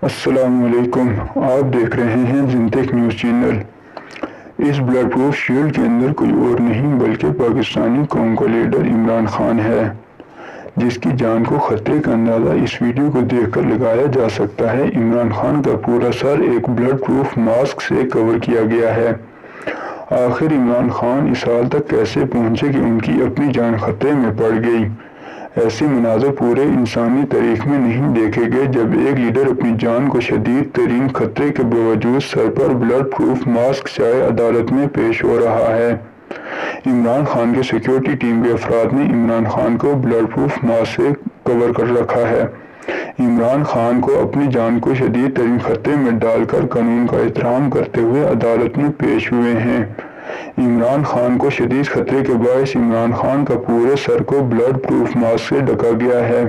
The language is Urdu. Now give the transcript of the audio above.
السلام علیکم، آپ دیکھ رہے ہیں زنتیک نیوز چینل۔ اس بلڈ پروف شیلڈ کے اندر کوئی اور نہیں بلکہ پاکستانی قوم کا لیڈر عمران خان ہے، جس کی جان کو خطرے کا اندازہ اس ویڈیو کو دیکھ کر لگایا جا سکتا ہے۔ عمران خان کا پورا سر ایک بلڈ پروف ماسک سے کور کیا گیا ہے۔ آخر عمران خان اس حال تک کیسے پہنچے کہ ان کی اپنی جان خطرے میں پڑ گئی؟ ایسے مناظر پورے انسانی تاریخ میں نہیں دیکھے گئے جب ایک لیڈر اپنی جان کو شدید ترین خطرے کے باوجود سر پر بلڈ پروف ماسک چائے عدالت میں پیش ہو رہا ہے۔ عمران خان کے سیکیورٹی ٹیم کے افراد نے عمران خان کو بلڈ پروف ماسک سے کور کر رکھا ہے۔ عمران خان کو اپنی جان کو شدید ترین خطرے میں ڈال کر قانون کا احترام کرتے ہوئے عدالت میں پیش ہوئے ہیں۔ عمران خان کو شدید خطرے کے باعث عمران خان کا پورے سر کو بلڈ پروف ماسک سے ڈھکا گیا ہے۔